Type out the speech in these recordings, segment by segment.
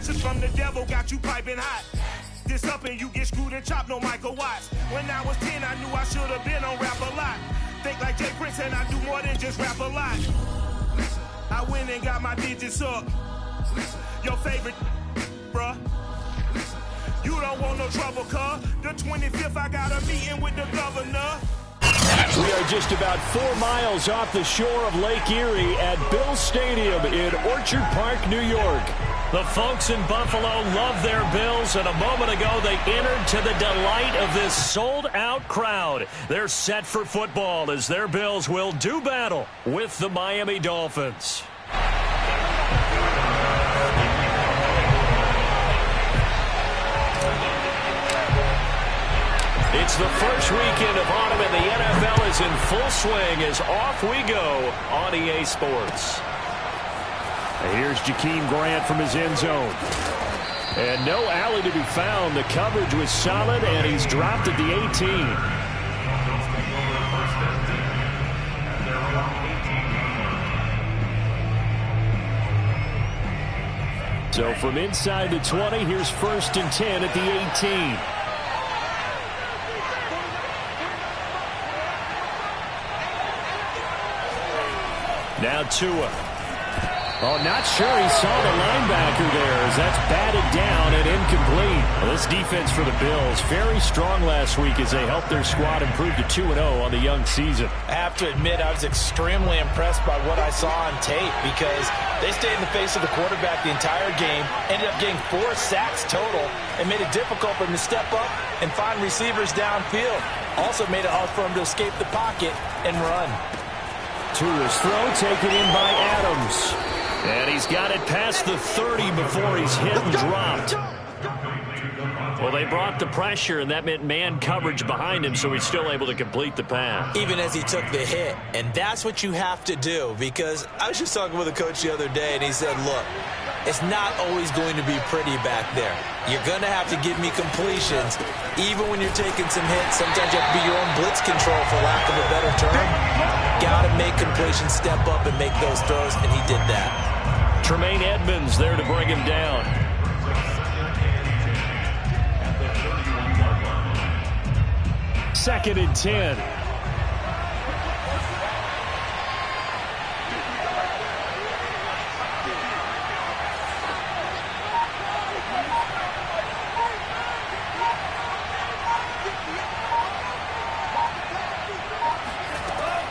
Message from the devil got you piping hot. This up and you get screwed and chopped, no Michael Watts. When I was 10, I knew I should have been on Rap a Lot. Think like Jay Prince and I do more than just rap a lot. I went and got my digits up. Your favorite, bruh. You don't want no trouble, cuz. The 25th, I got a meeting with the governor. We are just about 4 miles off the shore of Lake Erie at Bill Stadium in Orchard Park, New York. The folks in Buffalo love their Bills, and a moment ago they entered to the delight of this sold-out crowd. They're set for football as their Bills will do battle with the Miami Dolphins. It's the first weekend of autumn, and the NFL is in full swing as off we go on EA Sports. And here's Jakeem Grant from his end zone. And no alley to be found. The coverage was solid, and he's dropped at the 18. So from inside the 20, here's 1st and 10 at the 18. Now Tua. Oh, not sure he saw the linebacker there as that's batted down and incomplete. Well, this defense for the Bills, very strong last week as they helped their squad improve to 2-0 on the young season. I have to admit I was extremely impressed by what I saw on tape because they stayed in the face of the quarterback the entire game, ended up getting 4 sacks total, and made it difficult for him to step up and find receivers downfield. Also made it hard for him to escape the pocket and run. Tua's throw taken in by Adams. And he's got it past the 30 before he's hit and dropped. Well, they brought the pressure, and that meant man coverage behind him, so he's still able to complete the pass. Even as he took the hit. And that's what you have to do, because I was just talking with a coach the other day, and he said, look, it's not always going to be pretty back there. You're going to have to give me completions. Even when you're taking some hits, sometimes you have to be your own blitz control, for lack of a better term. Got to make completions, step up, and make those throws, and he did that. Tremaine Edmonds there to bring him down. Second and 10.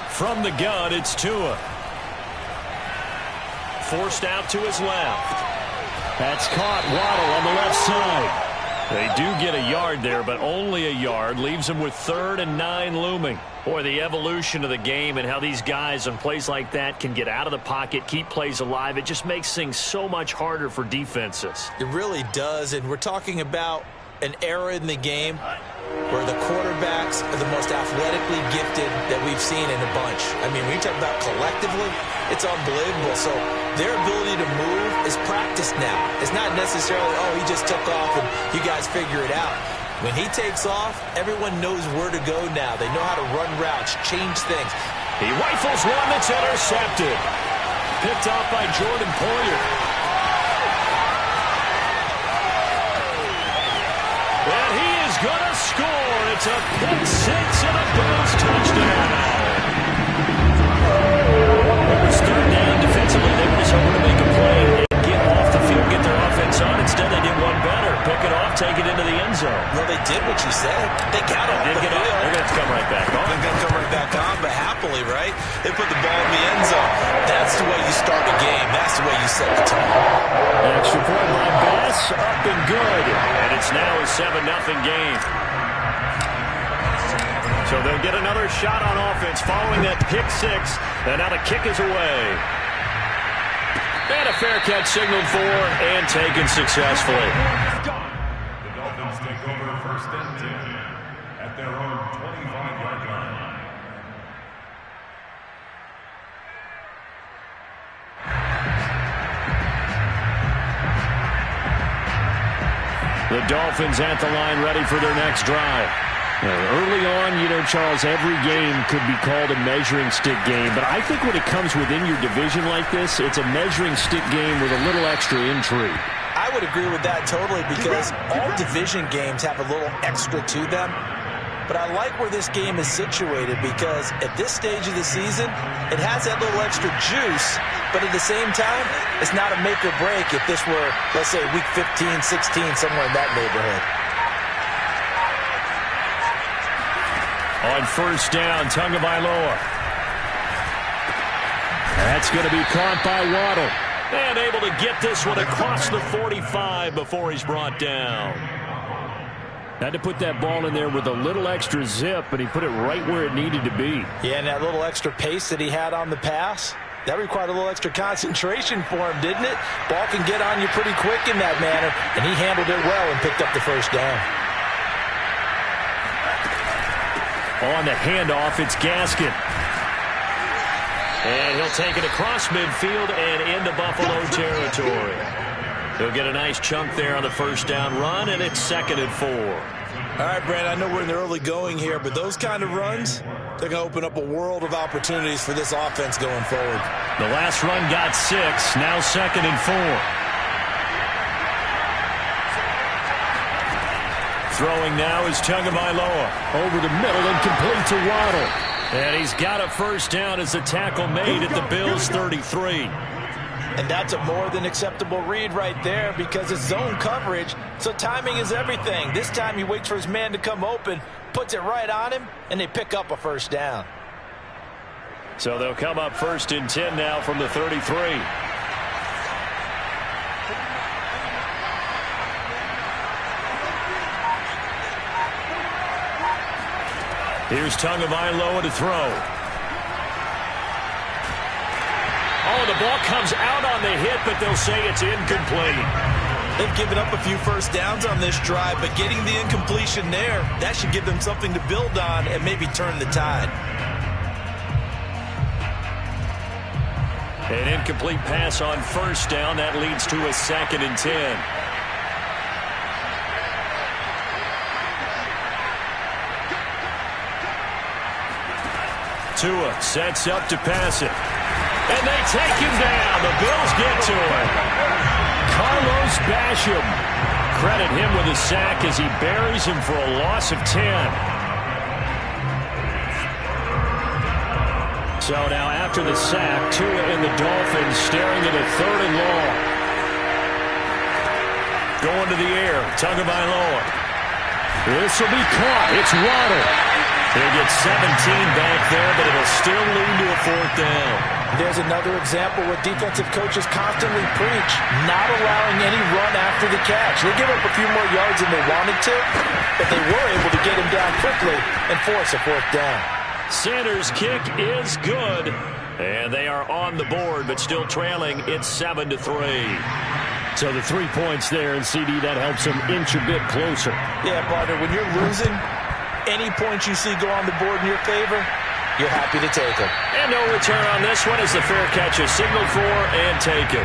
From the gun, it's Tua. Forced out to his left. That's caught. Waddle on the left side. They do get a yard there, but only a yard. Leaves them with 3rd and 9 looming. Boy, the evolution of the game and how these guys on plays like that can get out of the pocket, keep plays alive, it just makes things so much harder for defenses. It really does, and we're talking about an era in the game where the quarterbacks are the most athletically gifted that we've seen in a bunch. I mean, when you talk about collectively, it's unbelievable. So their ability to move is practiced now. It's not necessarily, oh, he just took off and you guys figure it out. When he takes off, everyone knows where to go now. They know how to run routes, change things. He rifles one that's intercepted. Picked off by Jordan Poyer. And he is going to score. It's a pick six and a Bills touchdown. It was 3rd down defensively. They were just hoping to make a play and get off the field, get their offense on. Instead, they did one better. Pick it off, take it into the end zone. Well, they did what you said. They got off the field. They're going to come right back on. They're going to come right back on, but happily, right? They put the ball in the end zone. That's the way you start a game. That's the way you set the tone. Extra point by Bass, up and good. And it's now a 7-0 game. So they'll get another shot on offense following that pick six. And now the kick is away. And a fair catch signaled for and taken successfully. The Dolphins take over 1st and 10 at their own 25-yard line. The Dolphins at the line ready for their next drive. Early on, you know, Charles, every game could be called a measuring stick game. But I think when it comes within your division like this, it's a measuring stick game with a little extra intrigue. I I would agree with that totally because all division games have a little extra to them. But I like where this game is situated because at this stage of the season, it has that little extra juice, but at the same time, it's not a make or break if this were, let's say, week 15, 16, somewhere in that neighborhood. On first down, Tagovailoa. That's going to be caught by Waddle. And able to get this one across the 45 before he's brought down. Had to put that ball in there with a little extra zip, but he put it right where it needed to be. Yeah, and that little extra pace that he had on the pass, that required a little extra concentration for him, didn't it? Ball can get on you pretty quick in that manner, and he handled it well and picked up the first down. On the handoff, it's Gaskin. And he'll take it across midfield and into Buffalo territory. He'll get a nice chunk there on the first down run, and it's 2nd and 4. All right, Brent, I know we're in the early going here, but those kind of runs, they're going to open up a world of opportunities for this offense going forward. The last run got 6, now 2nd and 4. Throwing now is Tagovailoa. Over the middle and complete to Waddle. And he's got a first down as the tackle made at the Bills' 33. And that's a more than acceptable read right there because it's zone coverage, so timing is everything. This time he waits for his man to come open, puts it right on him, and they pick up a first down. So they'll come up 1st and 10 now from the 33. Here's Tagovailoa to throw. Oh, the ball comes out on the hit, but they'll say it's incomplete. They've given up a few first downs on this drive, but getting the incompletion there, that should give them something to build on and maybe turn the tide. An incomplete pass on first down. That leads to a 2nd and 10. Tua sets up to pass it. And they take him down. The Bills get to him. Carlos Basham. Credit him with a sack as he buries him for a loss of 10. So now after the sack, Tua and the Dolphins staring at a 3rd and long. Going to the air. Tagovailoa. This will be caught. It's Waddle. He'll get 17 back there, but it'll still lead to a 4th down. There's another example where defensive coaches constantly preach, not allowing any run after the catch. They give up a few more yards than they wanted to, but they were able to get him down quickly and force a 4th down. Sanders' kick is good, and they are on the board, but still trailing. It's 7-3. So the 3 points there, and CD, that helps them inch a bit closer. Yeah, partner, when you're losing, any points you see go on the board in your favor, you're happy to take them. And no return on this one as the fair catch is signaled for and taken.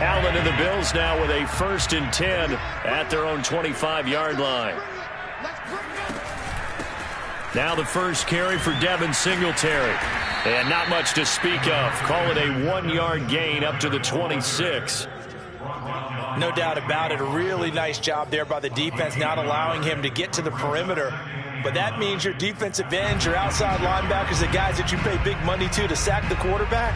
Allen and the Bills now with a 1st and 10 at their own 25-yard line. Now the first carry for Devin Singletary. And not much to speak of. Call it a 1-yard gain up to the 26. No doubt about it. A really nice job there by the defense, not allowing him to get to the perimeter. But that means your defensive ends, your outside linebackers, the guys that you pay big money to sack the quarterback,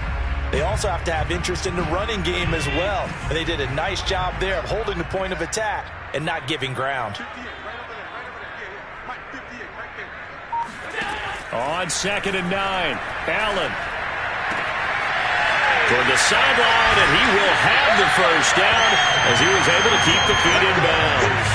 they also have to have interest in the running game as well. And they did a nice job there of holding the point of attack and not giving ground. On 2nd and 9, Allen. Toward the sideline, and he will have the first down as he was able to keep the feet in bounds.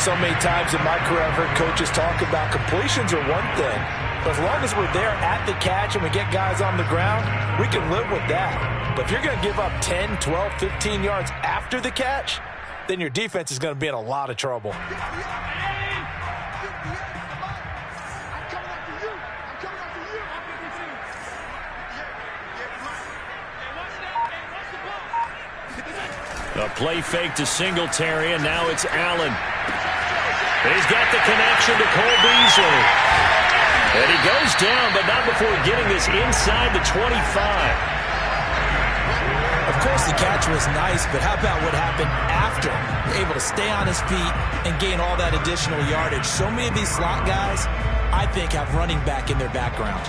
So many times in my career I've heard coaches talk about completions are one thing, but as long as we're there at the catch and we get guys on the ground, we can live with that. But if you're going to give up 10, 12, 15 yards after the catch, then your defense is going to be in a lot of trouble. A play fake to Singletary, and now it's Allen. He's got the connection to Cole Beasley. And he goes down, but not before getting this inside the 25. Of course, the catch was nice, but how about what happened after? Able to stay on his feet and gain all that additional yardage. So many of these slot guys, I think, have running back in their background.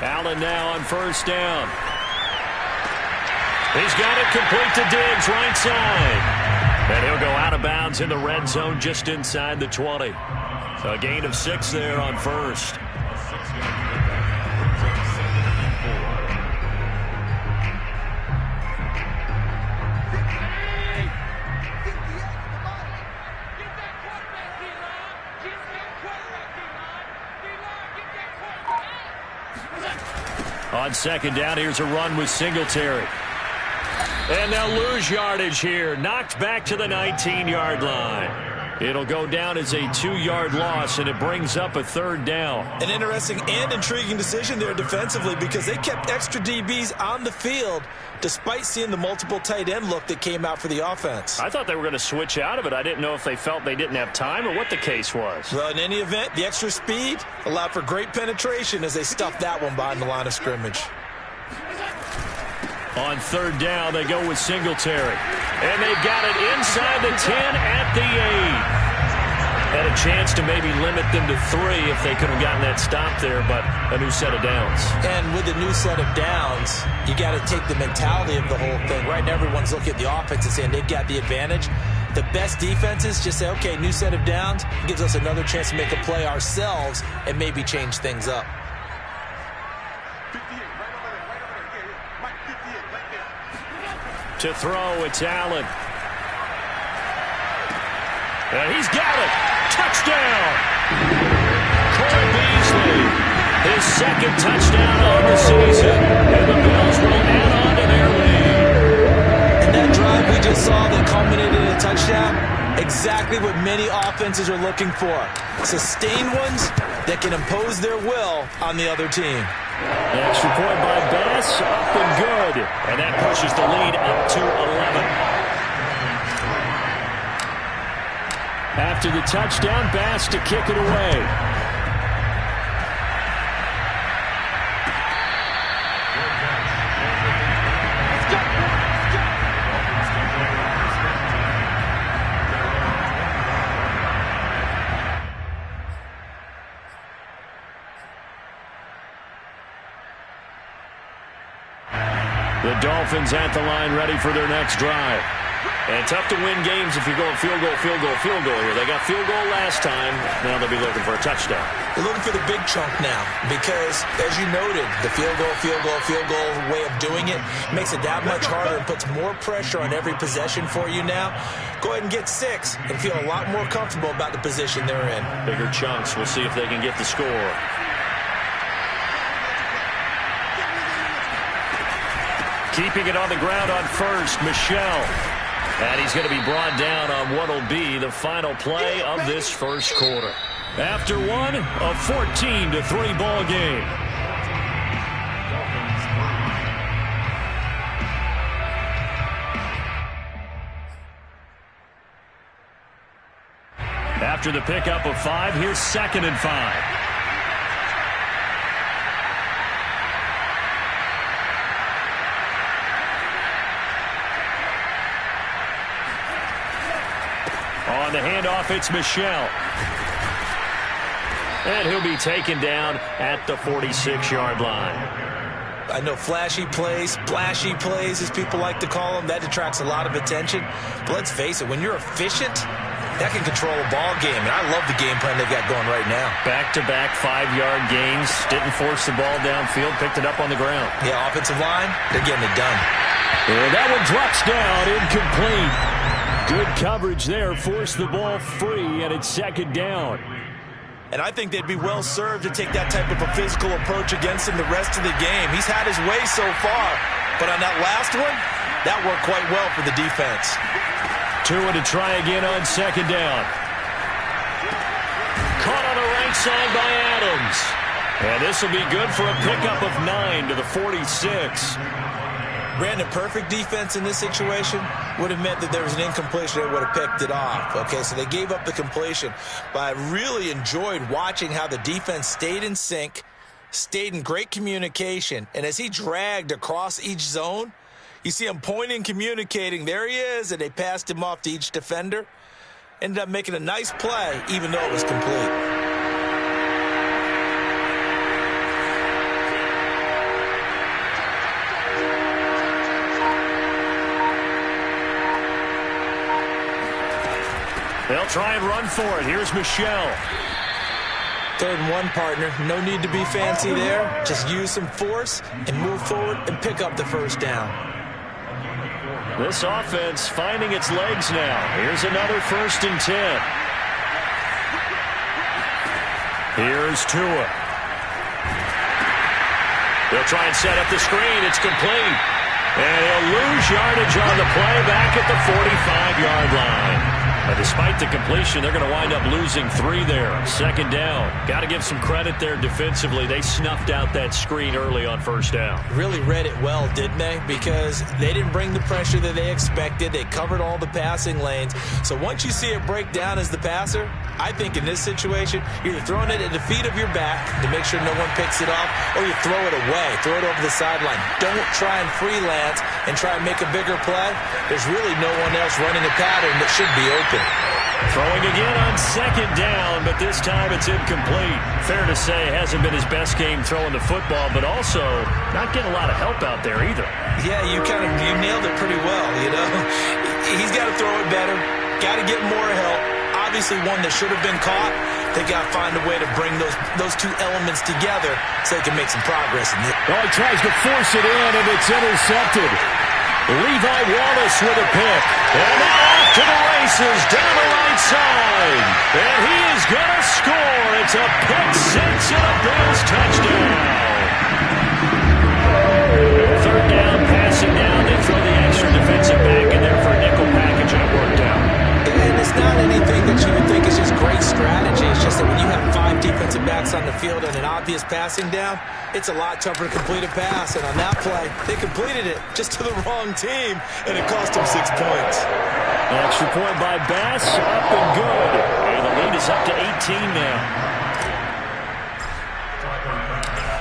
Allen now on first down. He's got it complete to Diggs, right side. And he'll go out of bounds in the red zone just inside the 20. So a gain of 6 there on first. On second down, here's a run with Singletary. And they'll lose yardage here. Knocked back to the 19-yard line. It'll go down as a 2-yard loss, and it brings up a third down. An interesting and intriguing decision there defensively because they kept extra DBs on the field despite seeing the multiple tight end look that came out for the offense. I thought they were going to switch out of it. I didn't know if they felt they didn't have time or what the case was. Well, in any event, the extra speed allowed for great penetration as they stuffed that one behind the line of scrimmage. On third down, they go with Singletary. And they've got it inside the 10 at the 8. Had a chance to maybe limit them to 3 if they could have gotten that stop there, but a new set of downs. And with the new set of downs, you got to take the mentality of the whole thing. Right now, everyone's looking at the offense and saying they've got the advantage. The best defenses just say, okay, new set of downs gives us another chance to make a play ourselves and maybe change things up. To throw, it's Allen. And he's got it. Touchdown. Cole Beasley. His second touchdown on the season. And the Bills will add on to their lead. And that drive we just saw that culminated in a touchdown, exactly what many offenses are looking for. Sustained ones that can impose their will on the other team. The extra point by Bass, up and good. And that pushes the lead up to 11. After the touchdown, Bass to kick it away. The Dolphins at the line ready for their next drive. And tough to win games if you're going field goal here. They got field goal last time. Now they'll be looking for a touchdown. They're looking for the big chunk now because, as you noted, the field goal way of doing it makes it that much harder and puts more pressure on every possession for you now. Go ahead and get 6 and feel a lot more comfortable about the position they're in. Bigger chunks. We'll see if they can get the score. Keeping it on the ground on first, Michel. And he's going to be brought down on what will be the final play of this first quarter. After one, a 14-3 ball game. After the pickup of 5, here's 2nd and 5. On the handoff, it's Michel. And he'll be taken down at the 46-yard line. I know flashy plays, splashy plays, as people like to call them, that attracts a lot of attention. But let's face it, when you're efficient, that can control a ball game. And I love the game plan they've got going right now. Back-to-back 5-yard gains. Didn't force the ball downfield. Picked it up on the ground. Yeah, offensive line, they're getting it done. And that one drops down, incomplete. Good coverage there. Forced the ball free, and it's 2nd down. And I think they'd be well served to take that type of a physical approach against him the rest of the game. He's had his way so far, but on that last one, that worked quite well for the defense. Tua to try again on 2nd down. Caught on the right side by Adams. And this will be good for a pickup of 9 to the 46. Brandon, perfect defense in this situation would have meant that there was an incompletion. They would have picked it off. Okay, so they gave up the completion. But I really enjoyed watching how the defense stayed in sync, stayed in great communication. And as he dragged across each zone, you see him pointing, communicating. There he is, and they passed him off to each defender. Ended up making a nice play, even though it was complete. They'll try and run for it. Here's Michelle. 3rd and 1, partner. No need to be fancy there. Just use some force and move forward and pick up the first down. This offense finding its legs now. Here's another 1st and 10. Here's Tua. They'll try and set up the screen. It's complete. And he'll lose yardage on the play back at the 45-yard line. Despite the completion, they're going to wind up losing 3 there. 2nd down. Got to give some credit there defensively. They snuffed out that screen early on 1st down. Really read it well, didn't they? Because they didn't bring the pressure that they expected. They covered all the passing lanes. So once you see it break down as the passer, I think in this situation, you're either throwing it at the feet of your back to make sure no one picks it off, or you throw it away, throw it over the sideline. Don't try and freelance and try and make a bigger play. There's really no one else running a pattern that should be open. Throwing again on 2nd down, but this time it's incomplete. Fair to say, hasn't been his best game throwing the football, but also not getting a lot of help out there either. Yeah, you nailed it pretty well, you know. He's got to throw it better, got to get more help. Obviously one that should have been caught. They got to find a way to bring those two elements together so they can make some progress in it. Oh, he tries to force it in, and it's intercepted. Levi Wallace with a pick. And now off to the races down the right side. And he is going to score. It's a pick 6 and a Bills touchdown. 3rd down, passing down. They throw the extra defensive back in there for a nickel package, and it worked out. And it's not anything that you would think is just great strategy. It's just that when you have 5 defensive backs on the field and an obvious passing down, it's a lot tougher to complete a pass. And on that play, they completed it just to the wrong team, and it cost them 6 points. An extra point by Bass, up and good. And the lead is up to 18 now.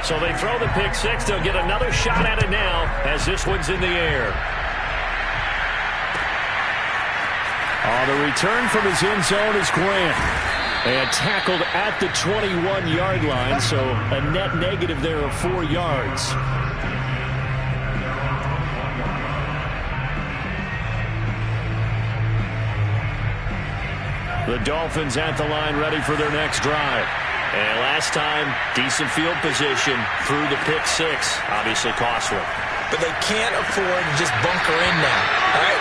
So they throw the pick 6. They'll get another shot at it now as this one's in the air. On the return from his end zone is Grant. And tackled at the 21-yard line, so a net negative there of 4 yards. The Dolphins at the line ready for their next drive. And last time, decent field position through the pick 6. Obviously costly. But they can't afford to just bunker in now. All right?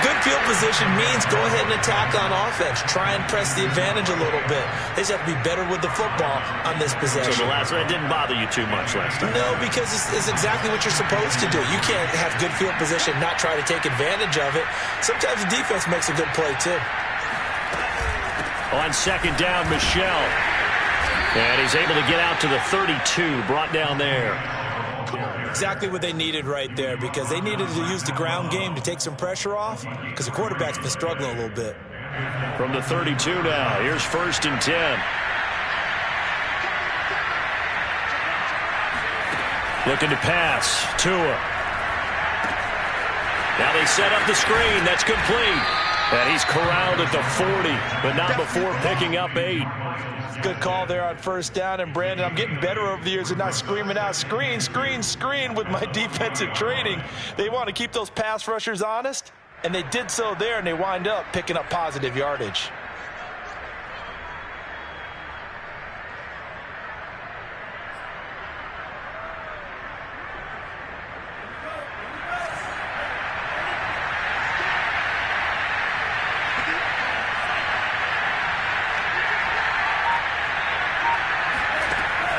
Good field position means go ahead and attack on offense. Try and press the advantage a little bit. They just have to be better with the football on this possession. So the last one didn't bother you too much last time? No, because it's exactly what you're supposed to do. You can't have good field position, not try to take advantage of it. Sometimes the defense makes a good play, too. On 2nd down, Michelle. And he's able to get out to the 32, brought down there. Exactly what they needed right there, because they needed to use the ground game to take some pressure off, because the quarterback's been struggling a little bit. From the 32 now, here's 1st and 10. Looking to pass. Tua. Now they set up the screen. That's complete. And he's corralled at the 40, but not before picking up 8. Good call there on 1st down. And, Brandon, I'm getting better over the years and not screaming out, screen, screen, screen with my defensive training. They want to keep those pass rushers honest, and they did so there, and they wind up picking up positive yardage.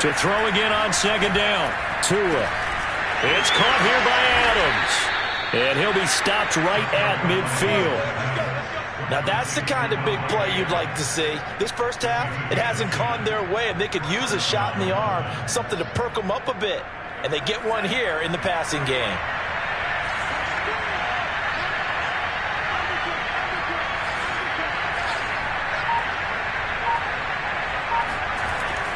To throw again on 2nd down. Tua. It's caught here by Adams. And he'll be stopped right at midfield. Now that's the kind of big play you'd like to see. This first half, it hasn't gone their way, and they could use a shot in the arm, something to perk them up a bit. And they get one here in the passing game.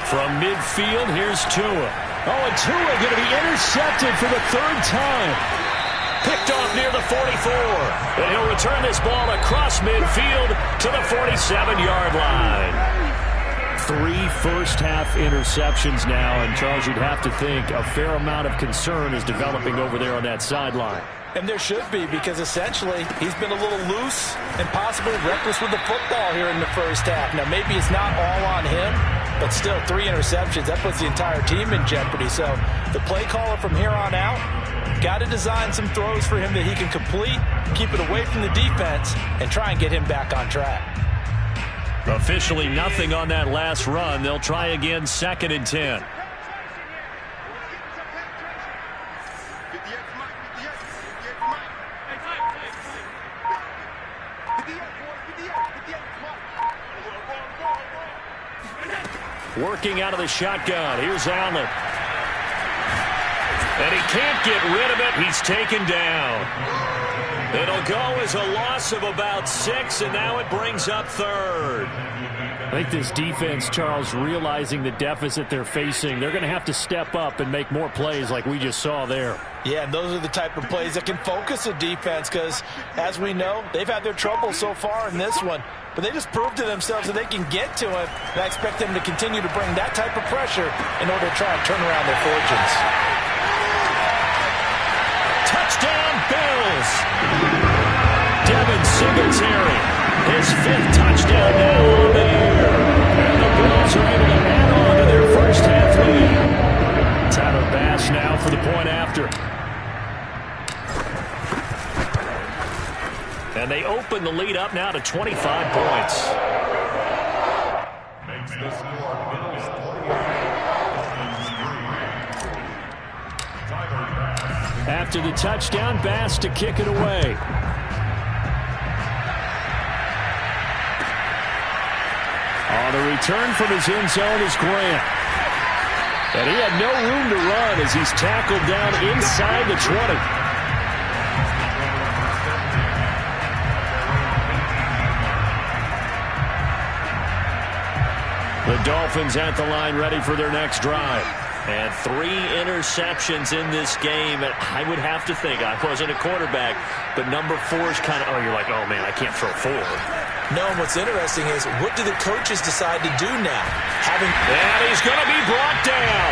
From midfield, here's Tua. Oh, and Tua going to be intercepted for the third time. Picked off near the 44. And he'll return this ball across midfield to the 47-yard line. 3 first-half interceptions now, and Charles, you'd have to think a fair amount of concern is developing over there on that sideline. And there should be, because essentially he's been a little loose and possibly reckless with the football here in the first half. Now, maybe it's not all on him, but still 3 interceptions. That puts the entire team in jeopardy. So the play caller from here on out got to design some throws for him that he can complete, keep it away from the defense, and try and get him back on track. Officially nothing on that last run. They'll try again, 2nd and 10. Working out of the shotgun. Here's Allen. And he can't get rid of it. He's taken down. It'll go as a loss of about 6, and now it brings up 3rd. I think this defense, Charles, realizing the deficit they're facing, they're going to have to step up and make more plays like we just saw there. Yeah, and those are the type of plays that can focus a defense because, as we know, they've had their trouble so far in this one. But they just proved to themselves that they can get to it, and I expect them to continue to bring that type of pressure in order to try and turn around their fortunes. Touchdown, Bills! Devin Singletary, his 5th touchdown now on the year. And the Bills are able to add on to their first half lead. Tyler Bass now for the point after. And they open the lead up now to 25 points. Makes the score Bills 28. After the touchdown, Bass to kick it away. On the return from his end zone is Grant. And he had no room to run as he's tackled down inside the 20. The Dolphins at the line ready for their next drive. And 3 interceptions in this game. And I would have to think, I wasn't a quarterback, but number 4 is kind of, you're like, oh, man, I can't throw 4. No, and what's interesting is, what do the coaches decide to do now? And he's going to be brought down.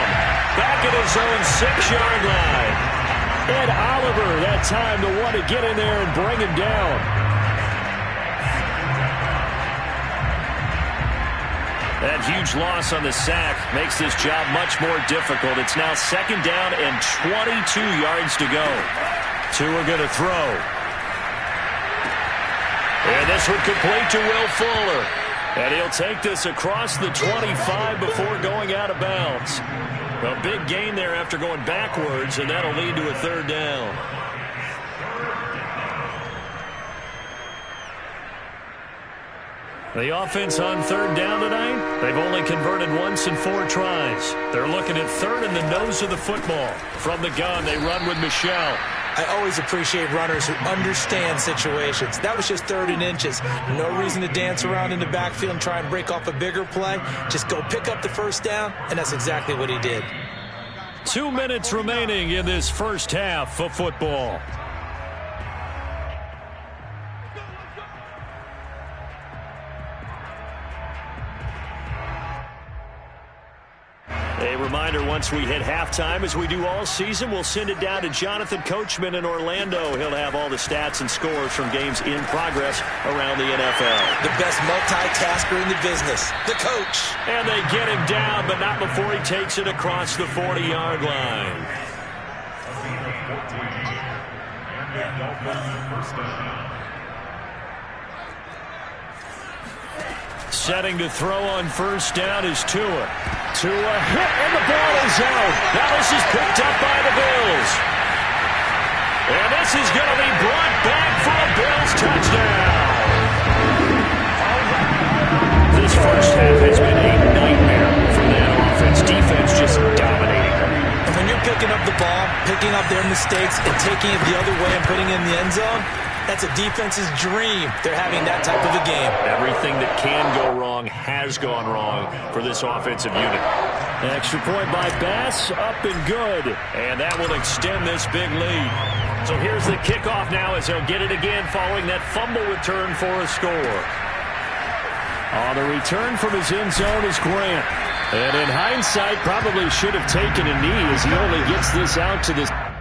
Back at his own 6-yard line. Ed Oliver, that time, the one to get in there and bring him down. That huge loss on the sack makes this job much more difficult. It's now 2nd down and 22 yards to go. Tua going to throw. And this one complete to Will Fuller. And he'll take this across the 25 before going out of bounds. A big gain there after going backwards, and that'll lead to a 3rd down. The offense on 3rd down tonight, they've only converted once in 4 tries. They're looking at 3rd in the nose of the football. From the gun, they run with Michelle. I always appreciate runners who understand situations. That was just 3rd and inches. No reason to dance around in the backfield and try and break off a bigger play. Just go pick up the 1st down, and that's exactly what he did. 2 minutes remaining in this first half of football. A reminder, once we hit halftime, as we do all season, we'll send it down to Jonathan Coachman in Orlando. He'll have all the stats and scores from games in progress around the NFL. The best multitasker in the business, the coach. And they get him down, but not before he takes it across the 40-yard line. Setting to throw on 1st down is Tua. Tua hit, and the ball is out. Now this is picked up by the Bills. And this is going to be brought back for a Bills touchdown. This first half has been a nightmare for that offense. Defense just dominating them. And when you're picking up the ball, picking up their mistakes, and taking it the other way and putting it in the end zone, that's a defense's dream. They're having that type of a game. Everything that can go wrong has gone wrong for this offensive unit. Extra point by Bass, up and good. And that will extend this big lead. So here's the kickoff now as they'll get it again following that fumble return for a score. On the return from his end zone is Grant. And in hindsight, probably should have taken a knee as he only gets this out to the...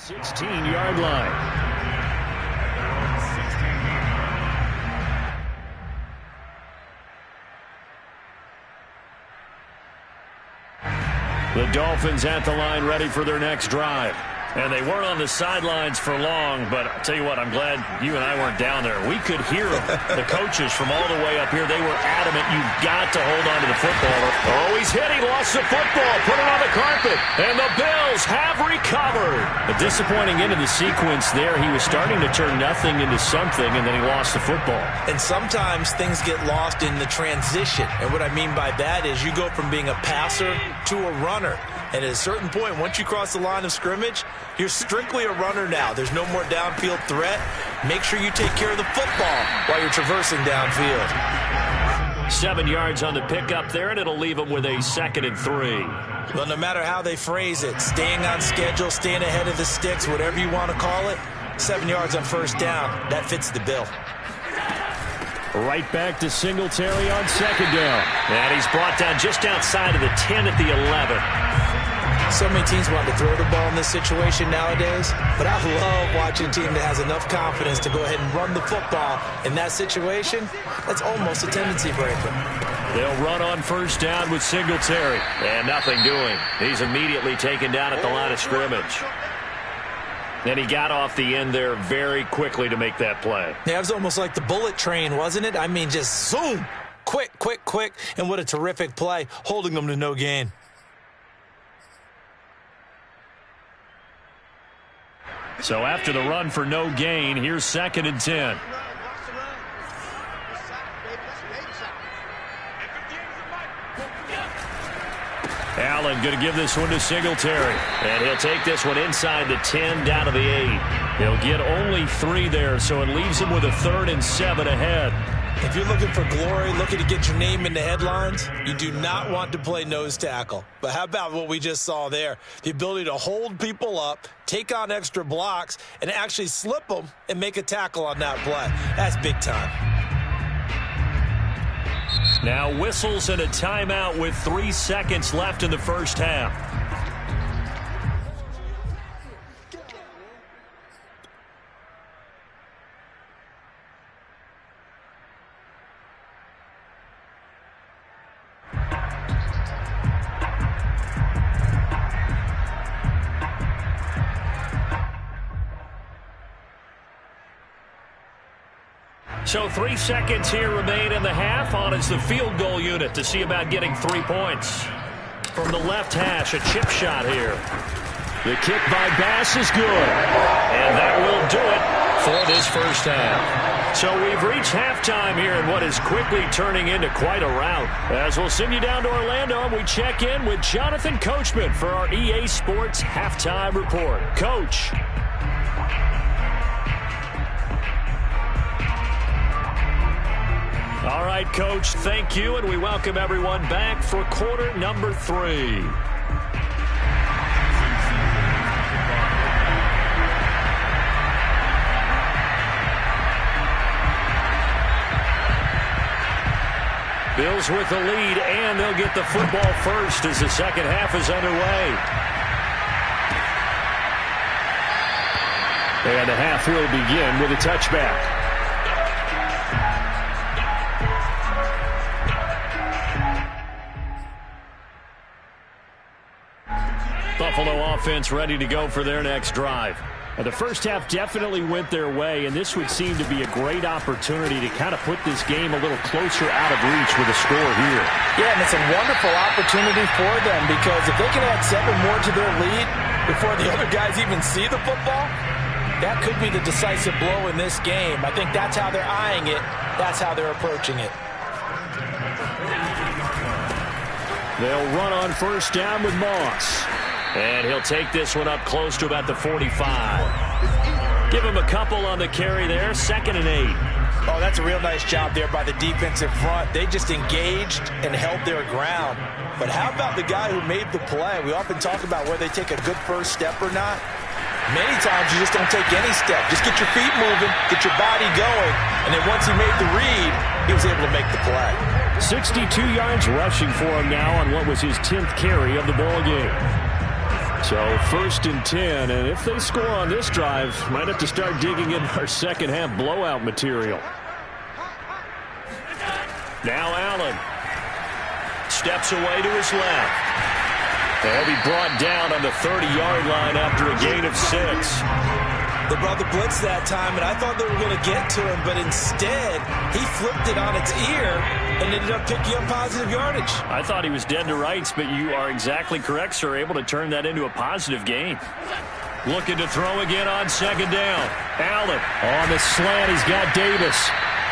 ...16-yard line. The Dolphins at the line ready for their next drive. And they weren't on the sidelines for long, but I'll tell you what, I'm glad you and I weren't down there. We could hear them, the coaches from all the way up here. They were adamant, you've got to hold on to the football. Oh, he's hit, he lost the football, put it on the carpet, and the Bills have recovered. A disappointing end of the sequence there. He was starting to turn nothing into something, and then he lost the football. And sometimes things get lost in the transition. And what I mean by that is you go from being a passer to a runner. And at a certain point, once you cross the line of scrimmage, you're strictly a runner now. There's no more downfield threat. Make sure you take care of the football while you're traversing downfield. 7 yards on the pickup there, and it'll leave them with a 2nd and 3. Well, no matter how they phrase it, staying on schedule, staying ahead of the sticks, whatever you want to call it, 7 yards on first down, that fits the bill. Right back to Singletary on 2nd down. And he's brought down just outside of the 10 at the 11. So many teams want to throw the ball in this situation nowadays, but I love watching a team that has enough confidence to go ahead and run the football. In that situation, that's almost a tendency breaker. They'll run on first down with Singletary. And nothing doing. He's immediately taken down at the line of scrimmage. And he got off the end there very quickly to make that play. Yeah, it was almost like the bullet train, wasn't it? I mean, just zoom. Quick, quick, quick. And what a terrific play, holding them to no gain. So after the run for no gain, here's 2nd and 10. Allen going to give this one to Singletary. And he'll take this one inside the 10 down to the 8. He'll get only 3 there, so it leaves him with a 3rd and 7 ahead. If you're looking for glory, looking to get your name in the headlines, you do not want to play nose tackle. But how about what we just saw there? The ability to hold people up, take on extra blocks, and actually slip them and make a tackle on that play. That's big time. Now whistles and a timeout with 3 seconds left in the first half. So 3 seconds here remain in the half. On is the field goal unit to see about getting 3 points. From the left hash, a chip shot here. The kick by Bass is good. And that will do it for this first half. So we've reached halftime here in what is quickly turning into quite a rout. As we'll send you down to Orlando, and we check in with Jonathan Coachman for our EA Sports Halftime Report. Coach. right, Coach. Thank you, and we welcome everyone back for quarter number 3. Bills with the lead, and they'll get the football first as the second half is underway. And the half will begin with a touchback. Buffalo offense ready to go for their next drive. The first half definitely went their way, and this would seem to be a great opportunity to kind of put this game a little closer out of reach with a score here. Yeah, and it's a wonderful opportunity for them because if they can add 7 more to their lead before the other guys even see the football, that could be the decisive blow in this game. I think that's how they're eyeing it. That's how they're approaching it. They'll run on first down with Moss. And he'll take this one up close to about the 45. Give him a couple on the carry there. 2nd and 8. Oh, that's a real nice job there by the defensive front. They just engaged and held their ground. But how about the guy who made the play? We often talk about whether they take a good first step or not. Many times you just don't take any step. Just get your feet moving, get your body going, and then once he made the read, he was able to make the play. 62 yards rushing for him now on what was his 10th carry of the ball game. So 1st and 10, and if they score on this drive, might have to start digging in our second half blowout material. Now Allen steps away to his left. They'll be brought down on the 30-yard line after a gain of 6. They brought the blitz that time, and I thought they were going to get to him, but instead, he flipped it on its ear and ended up picking up positive yardage. I thought he was dead to rights, but you are exactly correct, sir, able to turn that into a positive gain. Looking to throw again on 2nd down. Allen on the slant. He's got Davis.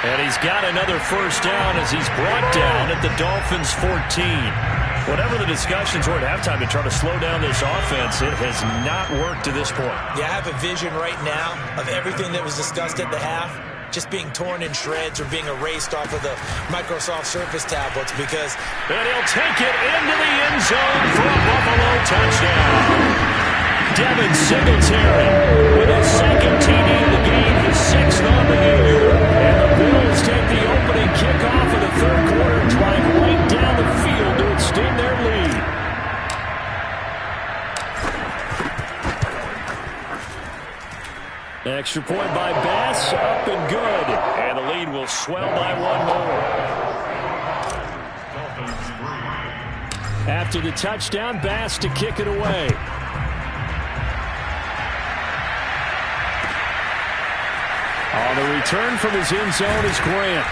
And he's got another first down as he's brought down at the Dolphins' 14. Whatever the discussions were at halftime to try to slow down this offense, it has not worked to this point. Yeah, I have a vision right now of everything that was discussed at the half just being torn in shreds or being erased off of the Microsoft Surface tablets because... And he'll take it into the end zone for a Buffalo touchdown. Devin Singletary with his 2nd TD of the game, his 6th on the year. And the Bills take the opening kickoff of the 3rd quarter and drive right down the field to extend their lead. Extra point by Bass, up and good. And the lead will swell by 1 more. After the touchdown, Bass to kick it away. On the return from his end zone is Grant.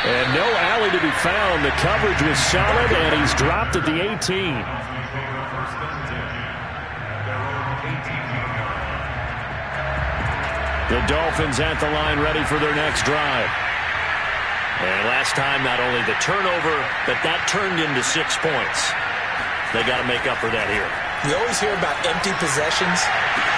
And no alley to be found. The coverage was solid, and he's dropped at the 18. The Dolphins at the line ready for their next drive. And last time, not only the turnover, but that turned into 6 points. They got to make up for that here. You always hear about empty possessions,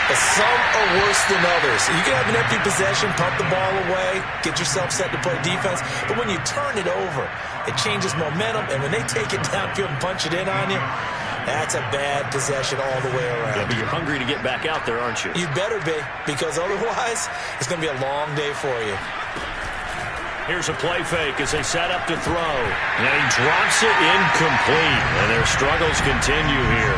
but some are worse than others. You can have an empty possession, pump the ball away, get yourself set to play defense, but when you turn it over, it changes momentum, and when they take it downfield and punch it in on you, that's a bad possession all the way around. Yeah, but you're hungry to get back out there, aren't you? You better be, because otherwise, it's going to be a long day for you. Here's a play fake as they set up to throw. And he drops it incomplete, and their struggles continue here.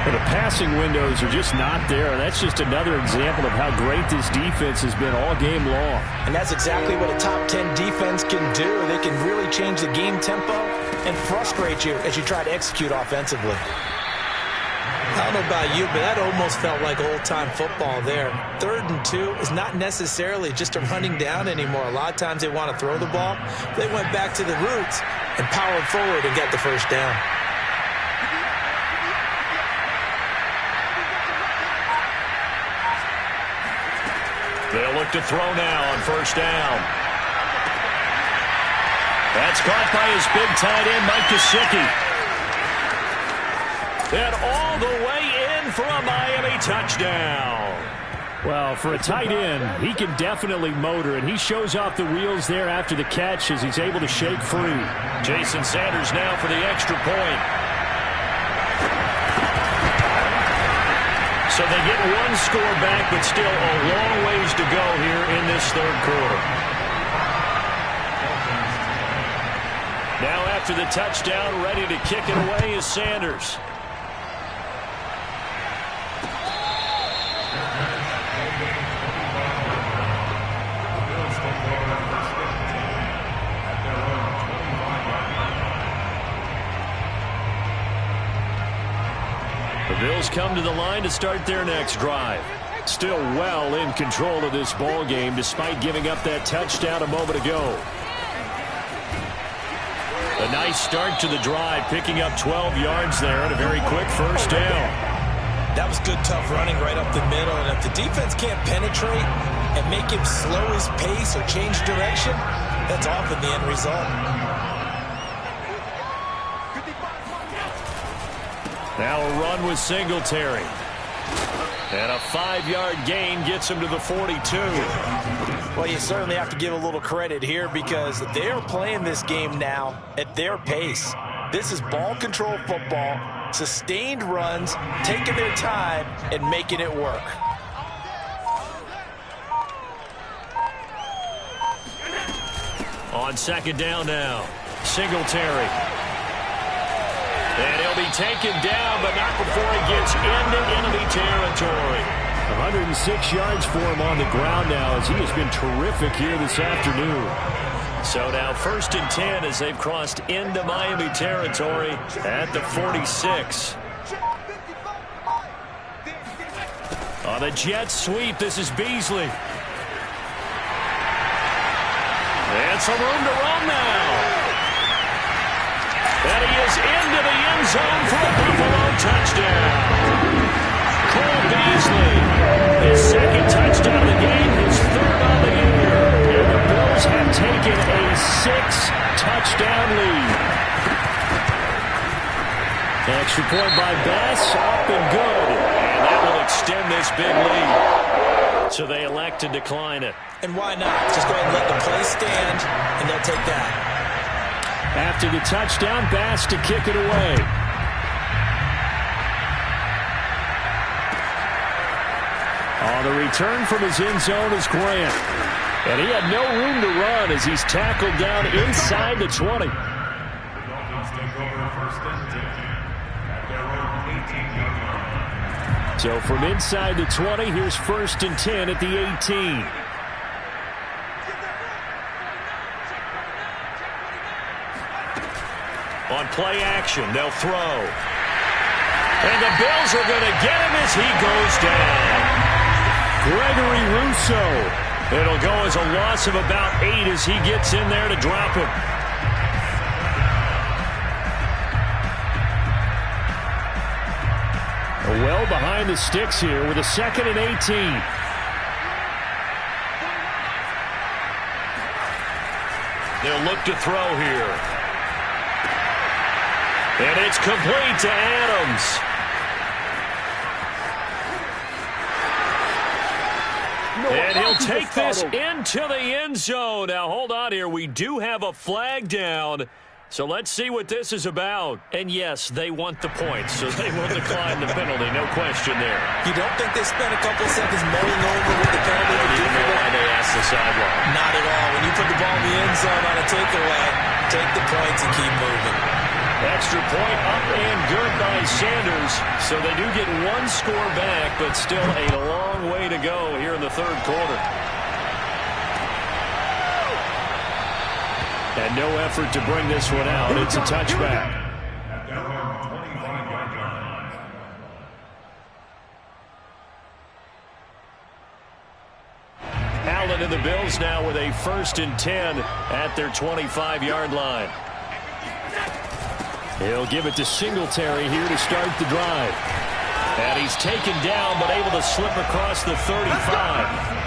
The passing windows are just not there. That's just another example of how great this defense has been all game long. And that's exactly what a top 10 defense can do. They can really change the game tempo and frustrate you as you try to execute offensively. I don't know about you, but that almost felt like old-time football there. 3rd and 2 is not necessarily just a running down anymore. A lot of times they want to throw the ball. They went back to the roots and powered forward and got the first down. They'll look to throw now on first down. That's caught by his big tight end, Mike Gesicki. And all the way in for a Miami touchdown. Well, for a tight end, he can definitely motor, and he shows off the wheels there after the catch as he's able to shake free. Jason Sanders now for the extra point. So they get one score back, but still a long ways to go here in this third quarter. Now after the touchdown, ready to kick it away is Sanders. The Bills come to the line to start their next drive. Still well in control of this ball game despite giving up that touchdown a moment ago. A nice start to the drive, picking up 12 yards there and a very quick first down. That was good, tough running right up the middle. And if the defense can't penetrate and make him slow his pace or change direction, that's often the end result. Now a run with Singletary. And a 5-yard gain gets him to the 42. Well, you certainly have to give a little credit here because they're playing this game now at their pace. This is ball control football, sustained runs, taking their time and making it work. On second down now, Singletary. And he'll be taken down, but not before he gets into enemy territory. 106 yards for him on the ground now as he has been terrific here this afternoon. So now 1st and 10 as they've crossed into Miami territory at the 46. On a jet sweep, this is Beasley. And some room to run now. And he is into the end zone for a Buffalo touchdown. Cole Beasley, his second touchdown of the game, his third on the year. And the Bills have taken a 6-touchdown lead. Extra point by Bass, up and good. And that will extend this big lead. So they elect to decline it. And why not? Just go ahead and let the play stand, and they'll take that. After the touchdown, Bass to kick it away. On the return from his end zone is Grant. And he had no room to run as he's tackled down inside the 20. The Dolphins take over 1st and 10 at their own 18-yard line. So from inside the 20, here's 1st and 10 at the 18. On play action, they'll throw. And the Bills are going to get him as he goes down. Gregory Rousseau. It'll go as a loss of about 8 as he gets in there to drop him. Well behind the sticks here with a 2nd and 18. They'll look to throw here. And it's complete to Adams. And he'll take this into the end zone. Now, hold on here. We do have a flag down. So let's see what this is about. And, yes, they want the points, so they will decline the penalty. No question there. You don't think they spent a couple seconds mulling over what the penalty would do for why they asked the sideline. Not at all. When you put the ball in the end zone on a takeaway, take the points and keep moving. Extra point up and good by Sanders. So they do get one score back, but still a long way to go here in the third quarter. And no effort to bring this one out. It's a touchback. At their own 25-yard line. Allen and the Bills now with a 1st and 10 at their 25-yard line. He'll give it to Singletary here to start the drive. And he's taken down but able to slip across the 35.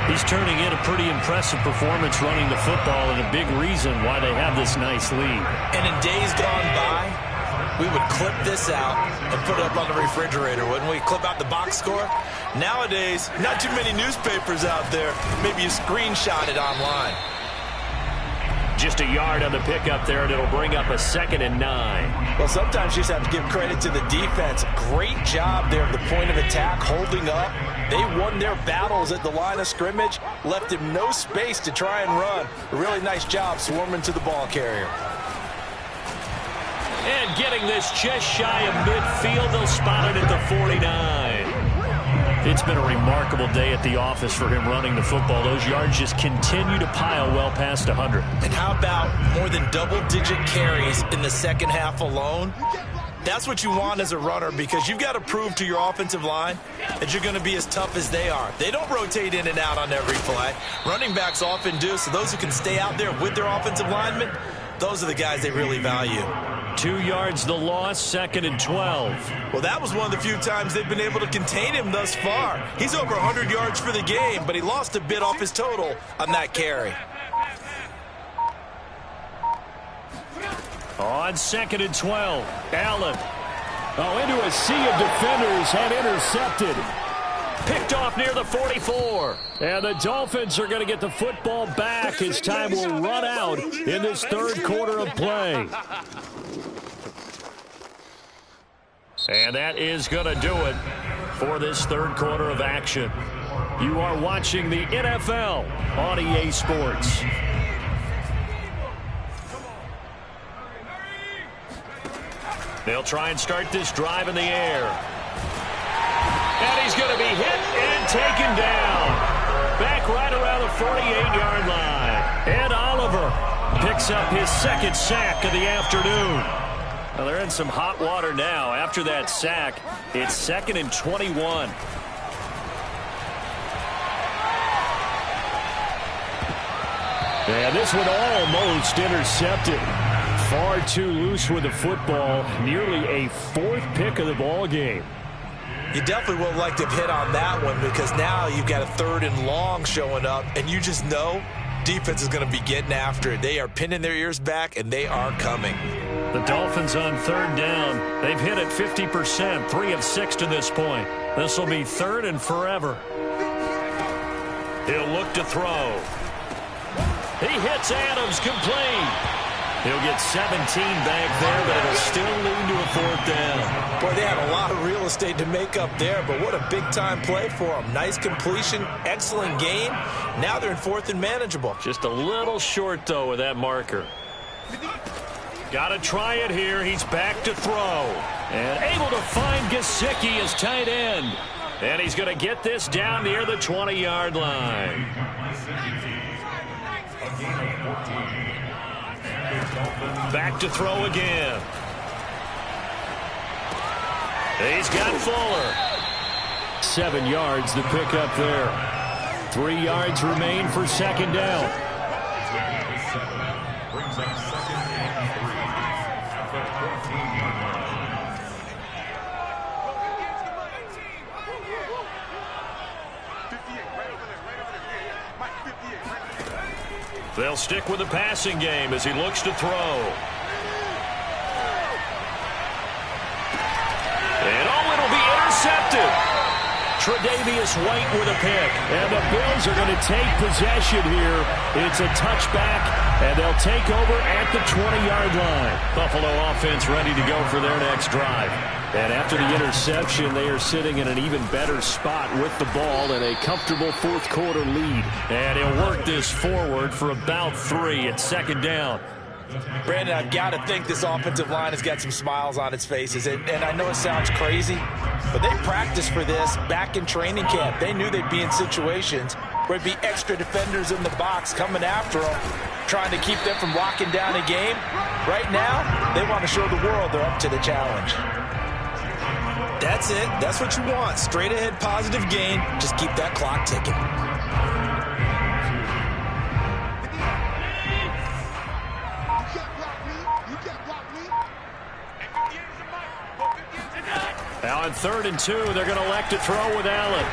He's turning in a pretty impressive performance running the football and a big reason why they have this nice lead. And in days gone by, we would clip this out and put it up on the refrigerator, wouldn't we? Clip out the box score. Nowadays, not too many newspapers out there. Maybe you screenshot it online. Just a yard on the pickup there, and it'll bring up a 2nd and 9. Well, sometimes you just have to give credit to the defense. Great job there at the point of attack, holding up. They won their battles at the line of scrimmage, left him no space to try and run. A really nice job swarming to the ball carrier. And getting this just shy of midfield, they'll spot it at the 49. It's been a remarkable day at the office for him running the football. Those yards just continue to pile well past 100. And how about more than double-digit carries in the second half alone? That's what you want as a runner, because you've got to prove to your offensive line that you're going to be as tough as they are. They don't rotate in and out on every play. Running backs often do, so those who can stay out there with their offensive linemen, those are the guys they really value. 2 yards the loss, 2nd and 12. Well, that was one of the few times they've been able to contain him thus far. He's over 100 yards for the game, but he lost a bit off his total on that carry. On 2nd and 12, Allen. Into a sea of defenders and intercepted. Picked off near the 44. And the Dolphins are going to get the football back as time will run out in this third quarter of play. And that is going to do it for this third quarter of action. You are watching the NFL on EA Sports. They'll try and start this drive in the air. And he's going to be hit and taken down. Back right around the 48-yard line. Ed Oliver picks up his 2nd sack of the afternoon. Well, they're in some hot water now. After that sack, it's 2nd and 21. And this one almost intercepted. Far too loose with the football. Nearly a 4th pick of the ball game. You definitely would like to have hit on that one, because now you've got a 3rd and long showing up, and you just know defense is going to be getting after it. They are pinning their ears back, and they are coming. The Dolphins on 3rd down. They've hit it 50%, 3 of 6 to this point. This will be 3rd and forever. He'll look to throw. He hits Adams, complete. He'll get 17 back there, but it'll still lead to a 4th down. Boy, they had a lot of real estate to make up there, but what a big-time play for them. Nice completion, excellent game. Now they're in 4th and manageable. Just a little short, though, with that marker. Got to try it here. He's back to throw. And able to find Gesicki as tight end. And he's going to get this down near the 20-yard line. Back to throw again. He's got Fuller. 7 yards the pickup there. 3 yards remain for 2nd down. Brings up 2nd and 3 at the 14-yard line. They'll stick with the passing game as he looks to throw. And it'll be intercepted. Tre'Davious White with a pick. And the Bills are going to take possession here. It's a touchback, and they'll take over at the 20-yard line. Buffalo offense ready to go for their next drive. And after the interception, they are sitting in an even better spot with the ball and a comfortable 4th quarter lead. And he'll work this forward for about 3 at 2nd down. Brandon, I've got to think this offensive line has got some smiles on its faces. And I know it sounds crazy, but they practiced for this back in training camp. They knew they'd be in situations where it'd be extra defenders in the box coming after them, trying to keep them from locking down a game. Right now, they want to show the world they're up to the challenge. That's it. That's what you want. Straight ahead positive gain. Just keep that clock ticking. Now on 3rd and 2, they're going to elect to throw with Allen.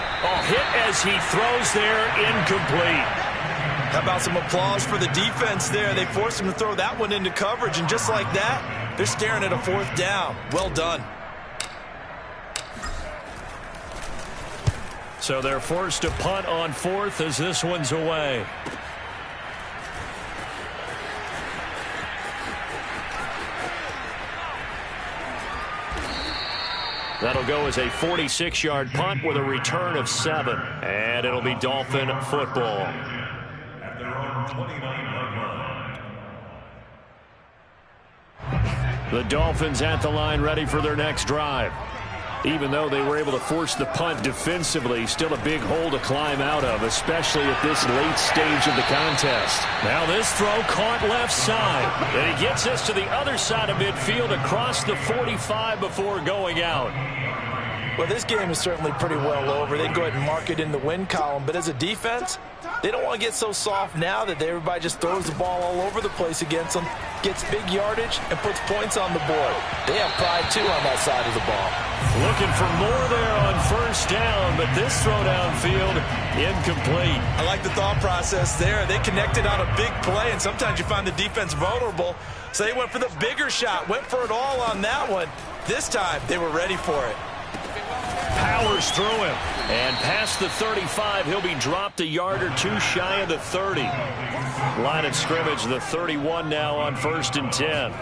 Hit as he throws there, incomplete. How about some applause for the defense there? They forced him to throw that one into coverage, and just like that, They're staring at a 4th down. Well done. So they're forced to punt on 4th as this one's away. That'll go as a 46-yard punt with a return of 7. And it'll be Dolphin football. At their own 29-yard line. The Dolphins at the line ready for their next drive. Even though they were able to force the punt defensively, still a big hole to climb out of, especially at this late stage of the contest. Now this throw caught left side. And he gets us to the other side of midfield across the 45 before going out. Well, this game is certainly pretty well over. They go ahead and mark it in the win column. But as a defense, they don't want to get so soft now that everybody just throws the ball all over the place against them, gets big yardage, and puts points on the board. They have pride, too, on that side of the ball. Looking for more there on 1st down, but this throw downfield incomplete. I like the thought process there. They connected on a big play, and sometimes you find the defense vulnerable. So they went for the bigger shot, went for it all on that one. This time, they were ready for it. Powers through him. And past the 35, he'll be dropped a yard or 2 shy of the 30. Line of scrimmage, the 31 now on 1st and 10.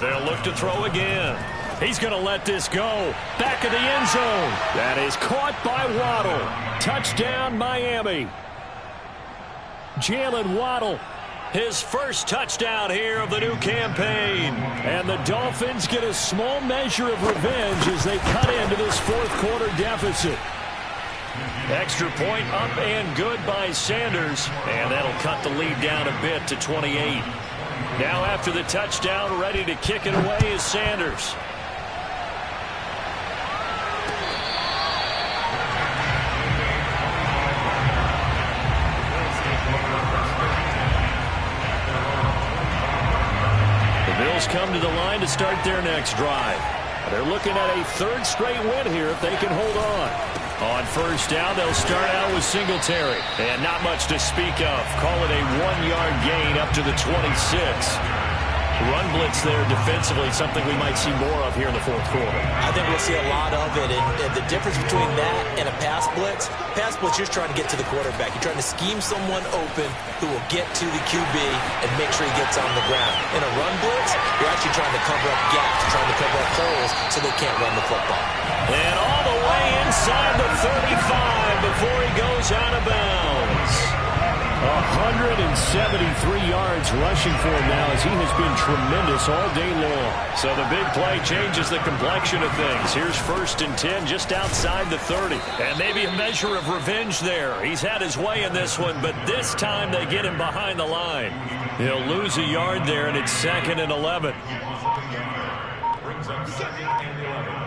They'll look to throw again. He's going to let this go. Back of the end zone. That is caught by Waddle. Touchdown, Miami. Jalen Waddle, his first touchdown here of the new campaign. And the Dolphins get a small measure of revenge as they cut into this 4th quarter deficit. Extra point up and good by Sanders. And that'll cut the lead down a bit to 28. Now after the touchdown, ready to kick it away is Sanders. Bills come to the line to start their next drive. They're looking at a 3rd straight win here if they can hold on. On 1st down, they'll start out with Singletary. And not much to speak of. Call it a 1-yard gain up to the 26. Run blitz there defensively, something we might see more of here in the 4th quarter. I think we'll see a lot of it, and the difference between that and a pass blitz, you're just trying to get to the quarterback. You're trying to scheme someone open who will get to the QB and make sure he gets on the ground. In a run blitz, you're actually trying to cover up gaps, trying to cover up holes so they can't run the football. And all the way inside the 35 before he goes out of bounds. 173 yards rushing for him now as he has been tremendous all day long. So the big play changes the complexion of things. Here's 1st and 10 just outside the 30. And maybe a measure of revenge there. He's had his way in this one, but this time they get him behind the line. He'll lose a yard there, and it's 2nd and 11. Brings up 2nd and 11.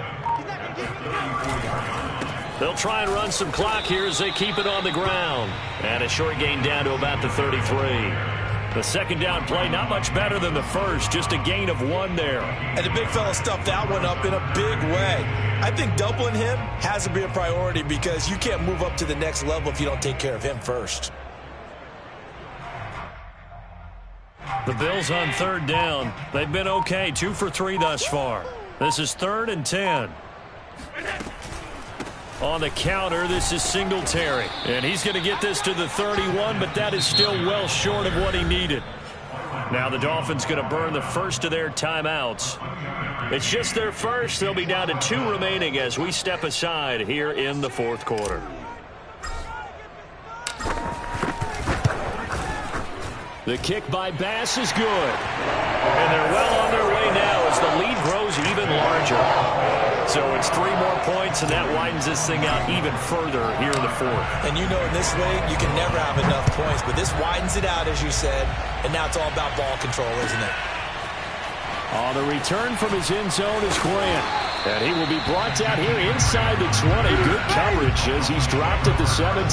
They'll try and run some clock here as they keep it on the ground. And a short gain down to about the 33. The 2nd down play, not much better than the first, just a gain of 1 there. And the big fella stuffed that one up in a big way. I think doubling him has to be a priority because you can't move up to the next level if you don't take care of him first. The Bills on 3rd down. They've been okay, 2 for 3 thus far. This is 3rd and 10. On the counter, this is Singletary. And he's going to get this to the 31, but that is still well short of what he needed. Now the Dolphins going to burn the first of their timeouts. It's just their first. They'll be down to 2 remaining as we step aside here in the 4th quarter. The kick by Bass is good. And they're well on their way now as the lead grows even larger. So it's 3 more points, and that widens this thing out even further here in the 4th. And you know in this league, you can never have enough points, but this widens it out, as you said, and now it's all about ball control, isn't it? On the return from his end zone is Grant. And he will be brought down here inside the 20. Good coverage as he's dropped at the 17.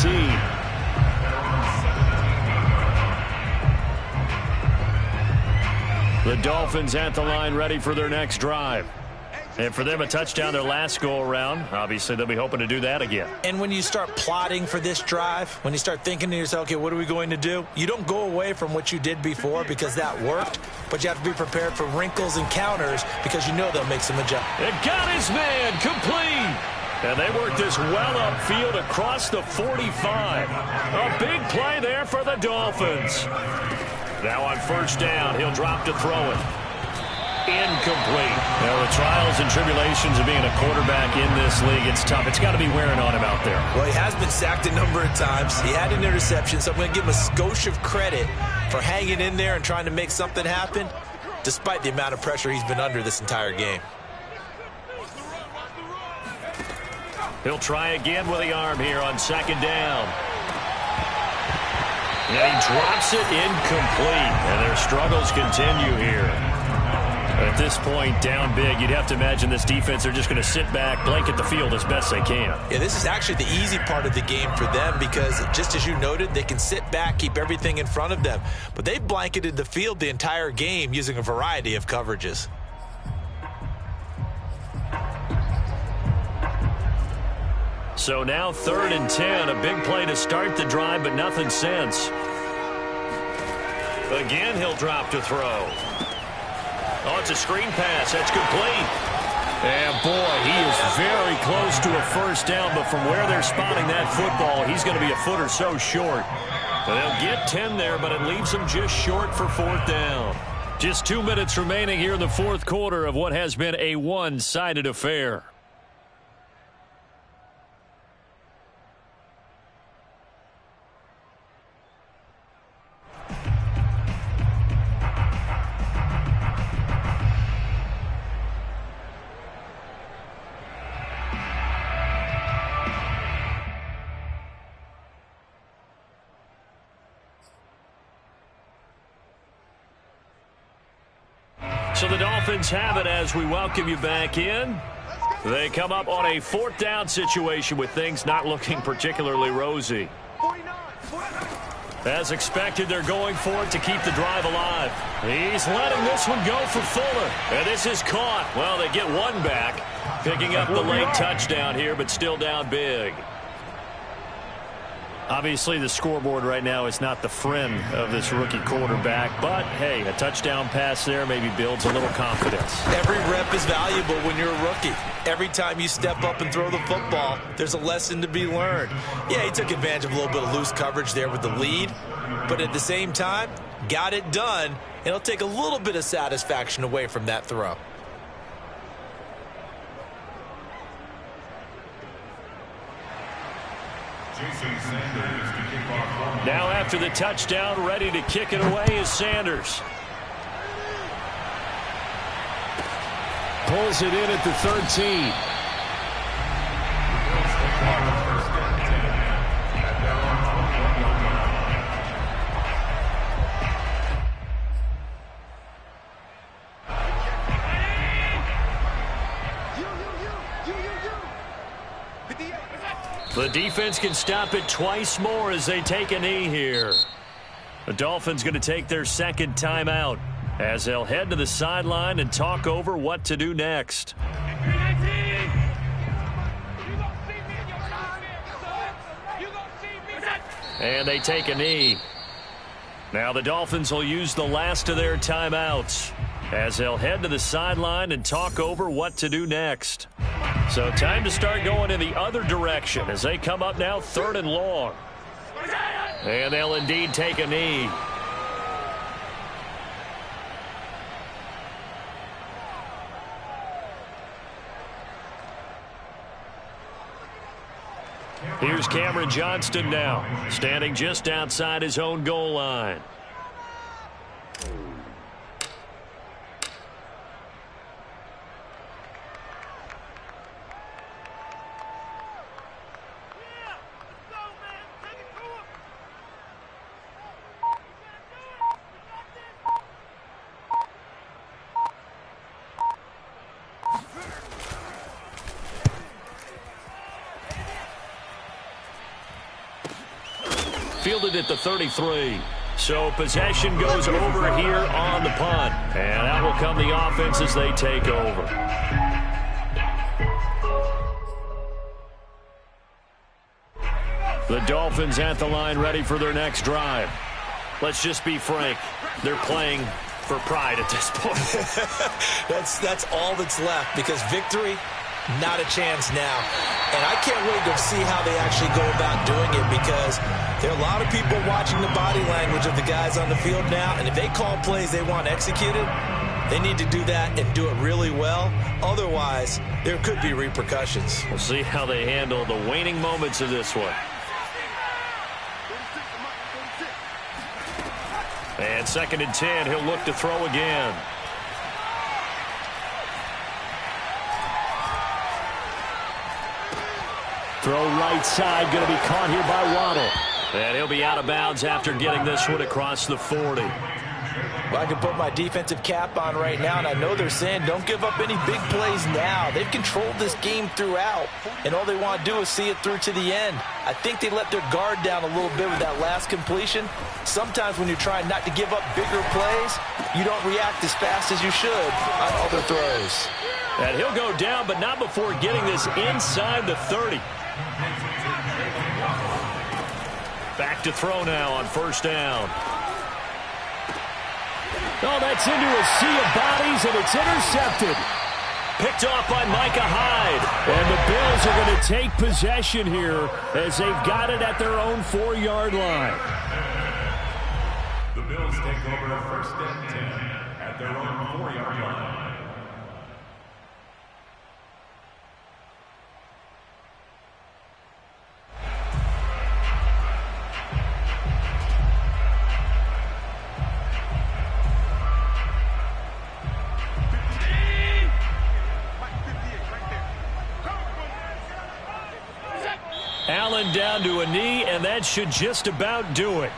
The Dolphins at the line ready for their next drive. And for them, a touchdown their last go-around. Obviously, they'll be hoping to do that again. And when you start plotting for this drive, when you start thinking to yourself, okay, what are we going to do? You don't go away from what you did before because that worked, but you have to be prepared for wrinkles and counters because you know they'll make some adjustments. It got his man complete. And they work this well upfield across the 45. A big play there for the Dolphins. Now on first down, he'll drop to throw it. Incomplete. Now, the trials and tribulations of being a quarterback in this league, it's tough. It's got to be wearing on him out there. Well, he has been sacked a number of times. He had an interception, so I'm going to give him a skosh of credit for hanging in there and trying to make something happen, despite the amount of pressure he's been under this entire game. He'll try again with the arm here on second down. And he drops it incomplete. And their struggles continue here. At this point, down big, you'd have to imagine this defense, they're just going to sit back, blanket the field as best they can. Yeah, this is actually the easy part of the game for them because, just as you noted, they can sit back, keep everything in front of them. But they've blanketed the field the entire game using a variety of coverages. So now 3rd and 10, a big play to start the drive, but nothing since. Again, he'll drop to throw. Oh, it's a screen pass. That's complete. And, boy, he is very close to a first down, but from where they're spotting that football, he's going to be a foot or so short. And they'll get 10 there, but it leaves them just short for 4th down. Just 2 minutes remaining here in the 4th quarter of what has been a one-sided affair. So the Dolphins have it as we welcome you back in. They come up on a 4th down situation with things not looking particularly rosy. As expected, they're going for it to keep the drive alive. He's letting this one go for Fuller. And this is caught. Well, they get one back, picking up the late touchdown here, but still down big. Obviously, the scoreboard right now is not the friend of this rookie quarterback. But, hey, a touchdown pass there maybe builds a little confidence. Every rep is valuable when you're a rookie. Every time you step up and throw the football, there's a lesson to be learned. Yeah, he took advantage of a little bit of loose coverage there with the lead. But at the same time, got it done. And it'll take a little bit of satisfaction away from that throw. Now after the touchdown, ready to kick it away is Sanders. Pulls it in at the 13. The defense can stop it twice more as they take a knee here. The Dolphins going to take their 2nd timeout as they'll head to the sideline and talk over what to do next. And they take a knee. Now the Dolphins will use the last of their timeouts as they'll head to the sideline and talk over what to do next. So time to start going in the other direction as they come up now 3rd and long. And they'll indeed take a knee. Here's Cameron Johnston now, standing just outside his own goal line. Fielded at the 33. So possession goes over here on the punt. And that will come the offense as they take over. The Dolphins at the line, ready for their next drive. Let's just be frank. They're playing for pride at this point. That's all that's left, because victory, not a chance now. And I can't wait to see how they actually go about doing it, because there are a lot of people watching the body language of the guys on the field now, and if they call plays they want executed, they need to do that and do it really well. Otherwise, there could be repercussions. We'll see how they handle the waning moments of this one. And 2nd and 10, he'll look to throw again. Throw right side, going to be caught here by Waddle. And he'll be out of bounds after getting this one across the 40. Well, I can put my defensive cap on right now, and I know they're saying don't give up any big plays now. They've controlled this game throughout, and all they want to do is see it through to the end. I think they let their guard down a little bit with that last completion. Sometimes when you're trying not to give up bigger plays, you don't react as fast as you should on other throws. And he'll go down, but not before getting this inside the 30. Back to throw now on 1st down. Oh, that's into a sea of bodies, and it's intercepted. Picked off by Micah Hyde. And the Bills are going to take possession here as they've got it at their own 4-yard line. The Bills take over 1st and 10 at their own 4-yard line. Allen down to a knee, and that should just about do it.